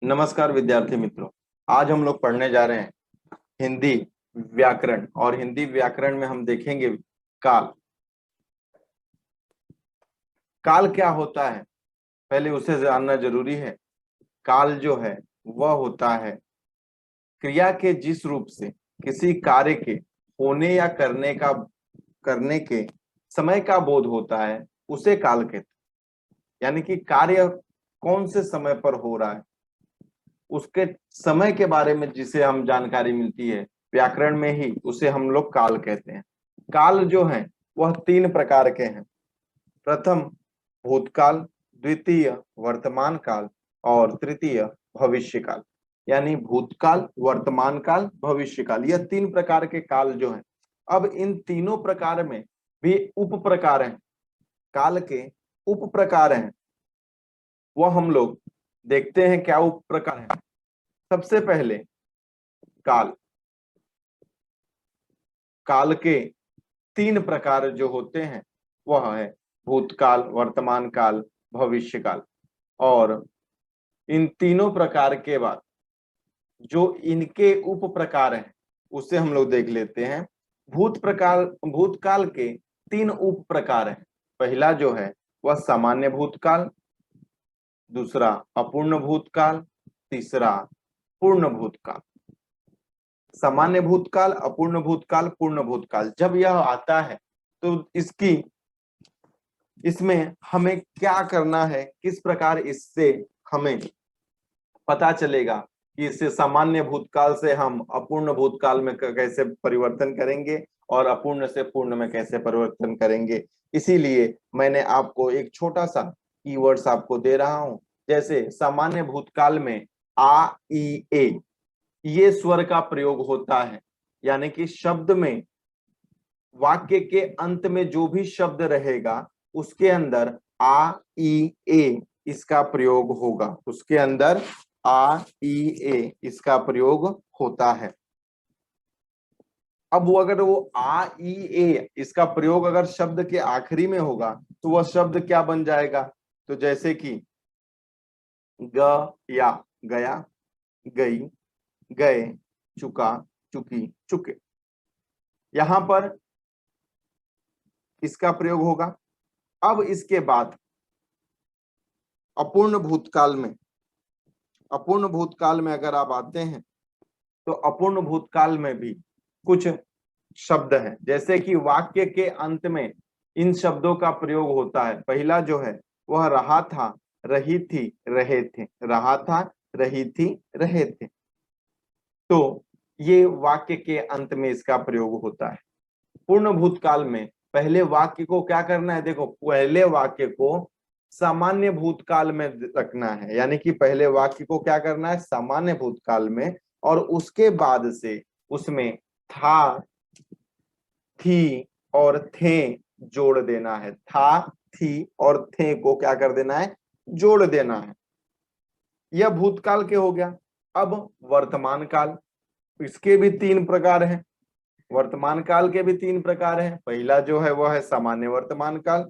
नमस्कार विद्यार्थी मित्रों। आज हम लोग पढ़ने जा रहे हैं हिंदी व्याकरण और हिंदी व्याकरण में हम देखेंगे काल। काल क्या होता है पहले उसे जानना जरूरी है। काल जो है वह होता है क्रिया के जिस रूप से किसी कार्य के होने या करने के समय का बोध होता है उसे काल कहते हैं। यानी कि कार्य कौन से समय पर हो रहा है उसके समय के बारे में जिसे हम जानकारी मिलती है व्याकरण में ही, उसे हम लोग काल कहते हैं। काल जो है वह तीन प्रकार के हैं। प्रथम भूतकाल, द्वितीय वर्तमान काल और तृतीय भविष्य काल। यानी भूतकाल, वर्तमान काल, भविष्य काल, यह तीन प्रकार के काल जो हैं। अब इन तीनों प्रकार में भी उप प्रकार हैं। काल के उप प्रकार हैं, वह हम लोग देखते हैं क्या उप प्रकार है। सबसे पहले काल। काल के तीन प्रकार जो होते हैं वह है भूतकाल, वर्तमान काल, भविष्य काल। और इन तीनों प्रकार के बाद जो इनके उप प्रकार हैं उसे हम लोग देख लेते हैं। भूतकाल के तीन उप प्रकार हैं। पहला जो है वह सामान्य भूतकाल, दूसरा अपूर्ण भूतकाल, तीसरा पूर्ण भूतकाल। सामान्य भूतकाल, अपूर्ण भूतकाल, पूर्ण भूतकाल जब यह आता है तो इसमें हमें क्या करना है, किस प्रकार इससे हमें पता चलेगा कि इससे सामान्य भूतकाल से हम अपूर्ण भूतकाल में कैसे परिवर्तन करेंगे और अपूर्ण से पूर्ण में कैसे परिवर्तन करेंगे। इसीलिए मैंने आपको एक छोटा सा कीवर्ड्स आपको दे रहा हूं। जैसे सामान्य भूतकाल में आ, ई, ए ये स्वर का प्रयोग होता है। यानी कि शब्द में, वाक्य के अंत में जो भी शब्द रहेगा उसके अंदर आ, ई, ए इसका प्रयोग होगा। उसके अंदर आ, ई, ए इसका प्रयोग होता है। अब वो अगर वो आ, ई, ए इसका प्रयोग अगर शब्द के आखिरी में होगा तो वह शब्द क्या बन जाएगा? तो जैसे कि गया, गया, गई, गए, चुका, चुकी, चुके, यहां पर इसका प्रयोग होगा। अब इसके बाद अपूर्ण भूतकाल में अगर आप आते हैं तो अपूर्ण भूतकाल में भी कुछ शब्द हैं। जैसे कि वाक्य के अंत में इन शब्दों का प्रयोग होता है। पहला जो है वह रहा था, रही थी, रहे थे। रहा था, रही थी, रहे थे। तो ये वाक्य के अंत में इसका प्रयोग होता है। पूर्ण भूतकाल में पहले वाक्य को क्या करना है? देखो, पहले वाक्य को सामान्य भूतकाल में रखना है। यानी कि पहले वाक्य को क्या करना है? सामान्य भूतकाल में, और उसके बाद से उसमें था, थी और थे जोड़ देना है। था, थी और थे को क्या कर देना है? जोड़ देना है। यह भूतकाल के हो गया। अब वर्तमान काल, इसके भी तीन प्रकार हैं। वर्तमान काल के भी तीन प्रकार हैं। पहला जो है वह है सामान्य वर्तमान काल,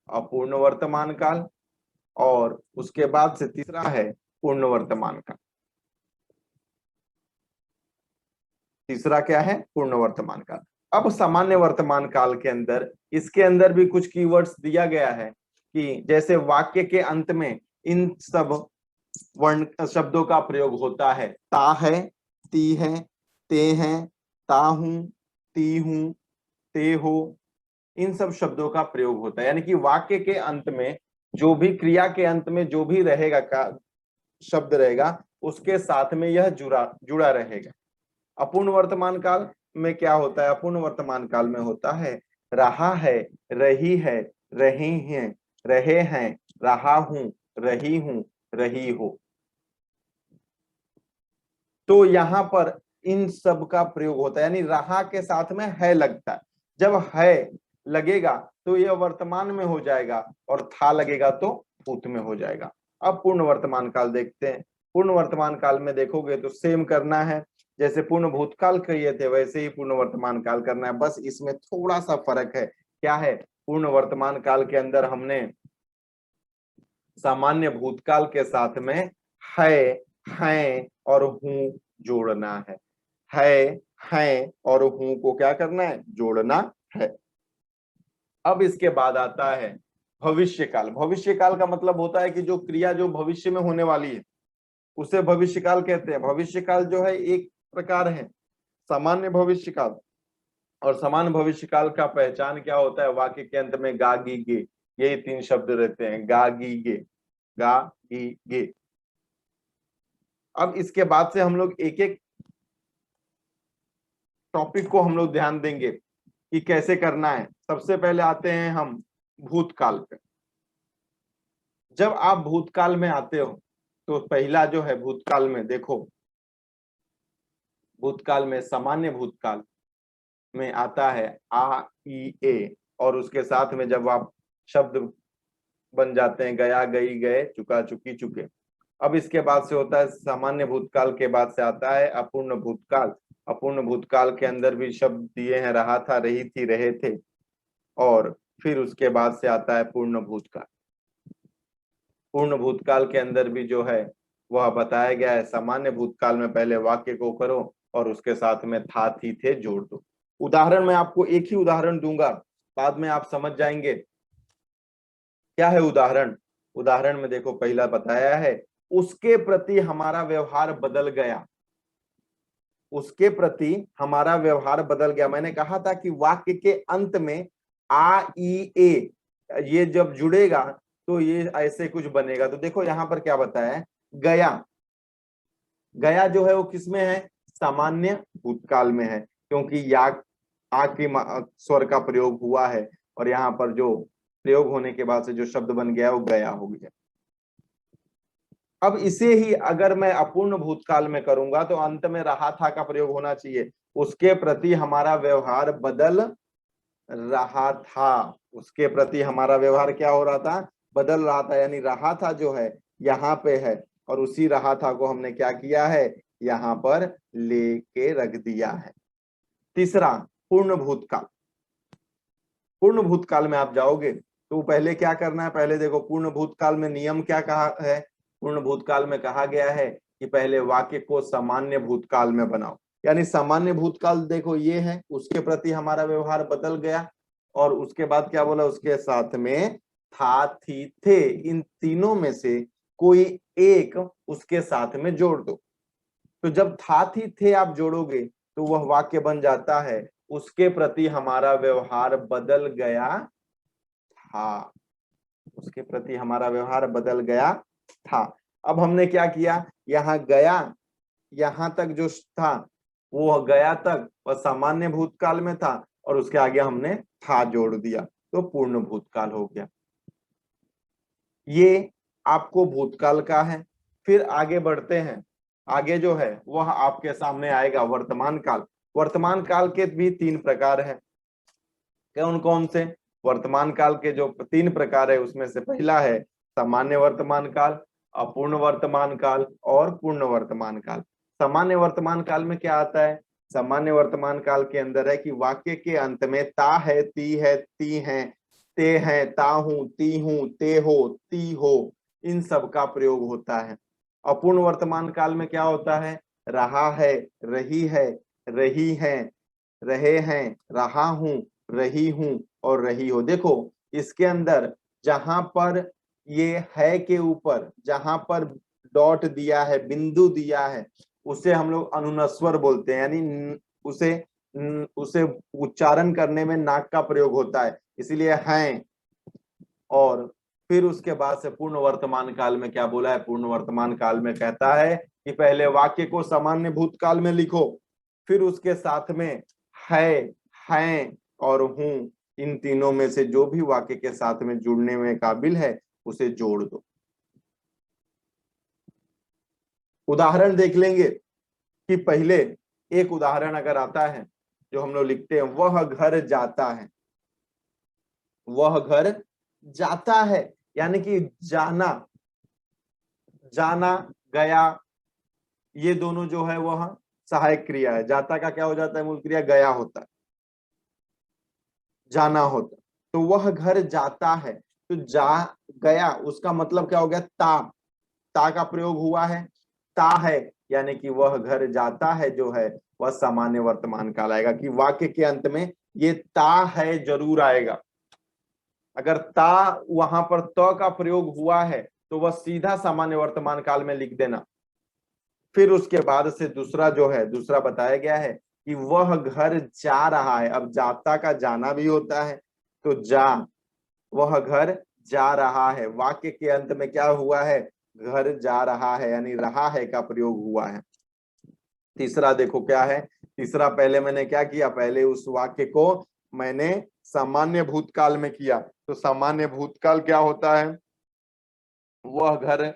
अपूर्ण वर्तमान काल, और उसके बाद से तीसरा है पूर्ण वर्तमान काल। तीसरा क्या है? पूर्ण वर्तमान काल। अब सामान्य वर्तमान काल के अंदर, इसके अंदर भी कुछ कीवर्ड्स दिया गया है कि जैसे वाक्य के अंत में इन सब वर्ण शब्दों का प्रयोग होता है। ता है, ती है, ते हैं, ता हूं, ती हूं, ते हो, इन सब शब्दों का प्रयोग होता है। यानी कि वाक्य के अंत में जो भी, क्रिया के अंत में जो भी रहेगा का शब्द रहेगा उसके साथ में यह जुड़ा रहेगा। अपूर्ण वर्तमान काल में क्या होता है? अपूर्ण वर्तमान काल में होता है रहा है, रही है, रहे हैं, रहे हैं, रहा हूं, रही हूं, रही हो। तो यहां पर इन सब का प्रयोग होता है। यानी रहा के साथ में है लगता है। जब है लगेगा तो यह वर्तमान में हो जाएगा, और था लगेगा तो भूत में हो जाएगा। अब पूर्ण वर्तमान काल देखते हैं। पूर्ण वर्तमान काल में देखोगे तो सेम करना है। जैसे पूर्ण भूतकाल कहिए थे वैसे ही पूर्ण वर्तमान काल करना है। बस इसमें थोड़ा सा फर्क है। क्या है? पूर्ण वर्तमान काल के अंदर हमने सामान्य भूतकाल के साथ में है हैं और हूं जोड़ना है, हैं और हूं को क्या करना है, जोड़ना है। अब इसके बाद आता है भविष्य काल। भविष्य काल का मतलब होता है कि जो क्रिया जो भविष्य में होने वाली है उसे भविष्य काल कहते हैं। भविष्य काल जो है एक प्रकार है सामान्य भविष्य काल, और समान भविष्य काल का पहचान क्या होता है, वाक्य के अंत में गा गी गे, यही तीन शब्द रहते हैं, गा गी गे, गा गी गे। अब इसके बाद से हम लोग एक एक टॉपिक को हम लोग ध्यान देंगे कि कैसे करना है। सबसे पहले आते हैं हम भूतकाल पे। जब आप भूतकाल में आते हो तो पहला जो है भूतकाल में देखो, भूतकाल में सामान्य भूतकाल में आता है आ ई ए, और उसके साथ में जब आप शब्द बन जाते हैं गया गई गए चुका चुकी चुके। अब इसके बाद से होता है सामान्य भूतकाल के बाद से आता है अपूर्ण भूतकाल। अपूर्ण भूतकाल के अंदर भी शब्द दिए हैं रहा था, रही थी, रहे थे, और फिर उसके बाद से आता है पूर्ण भूतकाल। पूर्ण भूतकाल के अंदर भी जो है वह बताया गया है सामान्य भूतकाल में पहले वाक्य को करो और उसके साथ में था थी थे जोड़ दो। उदाहरण मैं आपको एक ही उदाहरण दूंगा, बाद में आप समझ जाएंगे क्या है उदाहरण। उदाहरण में देखो पहला बताया है उसके प्रति हमारा व्यवहार बदल गया। उसके प्रति हमारा व्यवहार बदल गया। मैंने कहा था कि वाक्य के अंत में आ ई ए ये जब जुड़ेगा तो ये ऐसे कुछ बनेगा। तो देखो यहाँ पर क्या बताया है, गया। गया जो है वो किसमें है, सामान्य भूतकाल में है, क्योंकि या आ की स्वर का प्रयोग हुआ है, और यहाँ पर जो प्रयोग होने के बाद से जो शब्द बन गया वो गया हो गया। अब इसे ही अगर मैं अपूर्ण भूतकाल में करूंगा तो अंत में रहा था का प्रयोग होना चाहिए। उसके प्रति हमारा व्यवहार बदल रहा था। उसके प्रति हमारा व्यवहार क्या हो रहा था, बदल रहा था, यानी रहा था जो है यहाँ पे है, और उसी रहा था को हमने क्या किया है, यहाँ पर लेके रख दिया है। तीसरा पूर्ण भूतकाल। पूर्ण भूतकाल में आप जाओगे तो पहले क्या करना है, पहले देखो पूर्ण भूतकाल में नियम क्या कहा है। पूर्ण भूतकाल में कहा गया है कि पहले वाक्य को सामान्य भूतकाल में बनाओ, यानी सामान्य भूतकाल देखो ये है, उसके प्रति हमारा व्यवहार बदल गया, और उसके बाद क्या बोला, उसके साथ में था थी थे, इन तीनों में से कोई एक उसके साथ में जोड़ दो। तो जब था थी थे आप जोड़ोगे तो वह वाक्य बन जाता है उसके प्रति हमारा व्यवहार बदल गया था। उसके प्रति हमारा व्यवहार बदल गया था। अब हमने क्या किया, यहाँ गया, यहाँ तक जो था वो गया तक वह सामान्य भूतकाल में था, और उसके आगे हमने था जोड़ दिया तो पूर्ण भूतकाल हो गया। ये आपको भूतकाल का है। फिर आगे बढ़ते हैं। आगे जो है वह आपके सामने आएगा वर्तमान काल। वर्तमान काल के भी तीन प्रकार हैं। कौन कौन से, वर्तमान काल के जो तीन प्रकार है उसमें से पहला है सामान्य वर्तमान काल, अपूर्ण वर्तमान काल और पूर्ण वर्तमान काल। सामान्य वर्तमान काल में क्या आता है, सामान्य वर्तमान काल के अंदर है कि वाक्य के अंत में ता है, ती है, ती है, ते है, ता हूं, ती हूं, ते हो, ती हो, इन सब का प्रयोग होता है। अपूर्ण वर्तमान काल में क्या होता है, रहा है, रही है, रही है, रहे हैं, रहा हूं, रही हूं और रही हो। देखो इसके अंदर जहां पर ये है के ऊपर जहां पर डॉट दिया है, बिंदु दिया है, उसे हम लोग अनुनस्वर बोलते हैं, यानी उसे उसे उच्चारण करने में नाक का प्रयोग होता है, इसीलिए हैं। और फिर उसके बाद से पूर्ण वर्तमान काल में क्या बोला है, पूर्ण वर्तमान काल में कहता है कि पहले वाक्य को सामान्य भूतकाल में लिखो, फिर उसके साथ में है, हैं और हूं, इन तीनों में से जो भी वाक्य के साथ में जुड़ने में काबिल है उसे जोड़ दो। उदाहरण देख लेंगे कि पहले एक उदाहरण अगर आता है जो हम लोग लिखते हैं, वह घर जाता है। वह घर जाता है यानी कि जाना, जाना, गया, ये दोनों जो है वह सहायक क्रिया है। जाता का क्या हो जाता है, मूल क्रिया गया होता है, जाना होता। तो वह घर जाता है, तो जा गया उसका मतलब क्या हो गया, ता, ता का प्रयोग हुआ है। जाता है, यानी कि वह घर जाता है जो है वह सामान्य वर्तमान काल आएगा, कि वाक्य के अंत में ये ता है जरूर आएगा। अगर ता वहां पर त का प्रयोग हुआ है तो वह सीधा सामान्य वर्तमान काल में लिख देना। फिर उसके बाद से दूसरा जो है, दूसरा बताया गया है कि वह घर जा रहा है। अब जाता का जाना भी होता है, तो जा, वह घर जा रहा है, वाक्य के अंत में क्या हुआ है, घर जा रहा है, यानी रहा है का प्रयोग हुआ है। तीसरा देखो क्या है, तीसरा पहले मैंने क्या किया, पहले उस वाक्य को मैंने सामान्य भूतकाल में किया। तो सामान्य भूतकाल क्या होता है, वह घर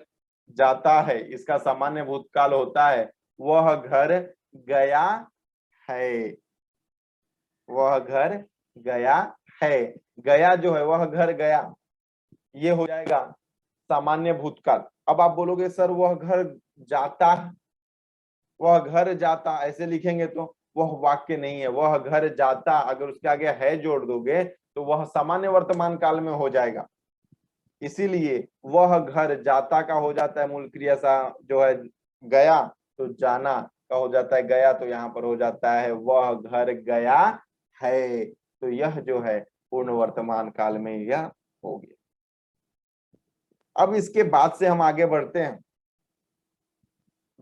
जाता है, इसका सामान्य भूतकाल होता है वह घर गया है, वह घर गया है। गया जो है वह घर गया, ये हो जाएगा सामान्य भूतकाल। अब आप बोलोगे सर वह घर जाता, वह घर जाता ऐसे लिखेंगे तो वह वाक्य नहीं है। वह घर जाता अगर उसके आगे है जोड़ दोगे तो वह सामान्य वर्तमान काल में हो जाएगा। इसीलिए वह घर जाता का हो जाता है मूल क्रिया सा जो है गया, तो जाना का हो जाता है गया, तो यहाँ पर हो जाता है वह घर गया है। तो यह जो है पूर्ण वर्तमान काल में यह हो गया। अब इसके बाद से हम आगे बढ़ते हैं।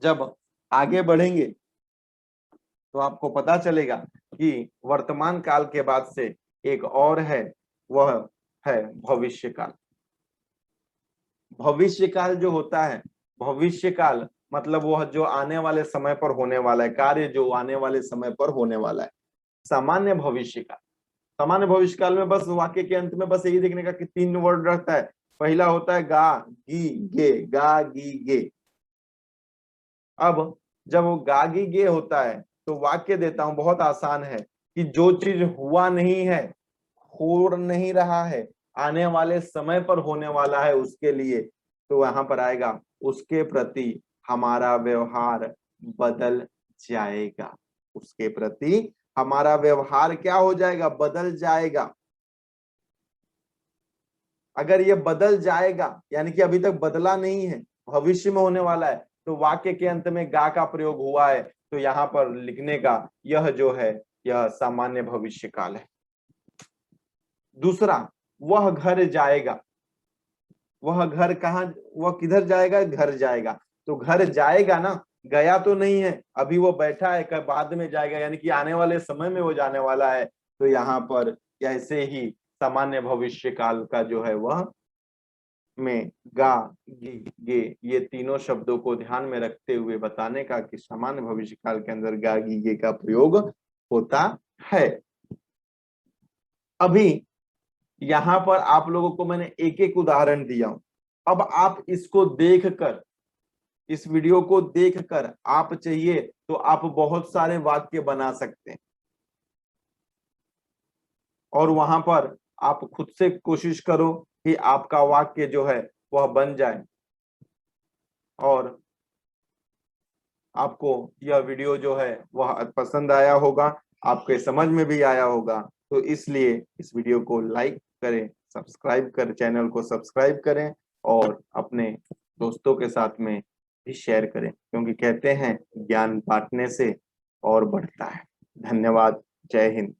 जब आगे बढ़ेंगे तो आपको पता चलेगा कि वर्तमान काल के बाद से एक और है, वह है भविष्य काल। भविष्य काल जो होता है, भविष्य काल मतलब वह जो आने वाले समय पर होने वाला है, कार्य जो आने वाले समय पर होने वाला है। सामान्य भविष्य काल, सामान्य भविष्य काल में बस वाक्य के अंत में बस यही देखने का कि 3 वर्ड रहता है। पहला होता है गा गी गे, गा गी गे। अब जब वो गा गी गे होता है तो वाक्य देता हूं, बहुत आसान है कि जो चीज हुआ नहीं है, हो नहीं रहा है, आने वाले समय पर होने वाला है उसके लिए, तो वहां पर आएगा उसके प्रति हमारा व्यवहार बदल जाएगा। उसके प्रति हमारा व्यवहार क्या हो जाएगा, बदल जाएगा। अगर ये बदल जाएगा यानी कि अभी तक बदला नहीं है, भविष्य में होने वाला है, तो वाक्य के अंत में गा का प्रयोग हुआ है, तो यहाँ पर लिखने का यह जो है यह सामान्य भविष्य काल है। दूसरा, वह घर जाएगा। वह घर कहाँ, वह किधर जाएगा, घर जाएगा। तो घर जाएगा ना, गया तो नहीं है, अभी वो बैठा है, कब बाद में जाएगा, यानी कि आने वाले समय में वो जाने वाला है। तो यहाँ पर ऐसे ही सामान्य भविष्य काल का जो है वह में गा गी गे, ये तीनों शब्दों को ध्यान में रखते हुए बताने का कि सामान्य भविष्य काल के अंदर गा गी गे का प्रयोग होता है। अभी यहाँ पर आप लोगों को मैंने एक एक उदाहरण दिया हूं। अब आप इसको देखकर, इस वीडियो को देखकर आप चाहिए तो आप बहुत सारे वाक्य बना सकते हैं, और वहां पर आप खुद से कोशिश करो कि आपका वाक्य जो है वह बन जाए। और आपको यह वीडियो जो है वह पसंद आया होगा, आपके समझ में भी आया होगा। तो इसलिए इस वीडियो को लाइक करें, सब्सक्राइब कर, चैनल को सब्सक्राइब करें और अपने दोस्तों के साथ में भी शेयर करें, क्योंकि कहते हैं ज्ञान बांटने से और बढ़ता है। धन्यवाद। जय हिंद।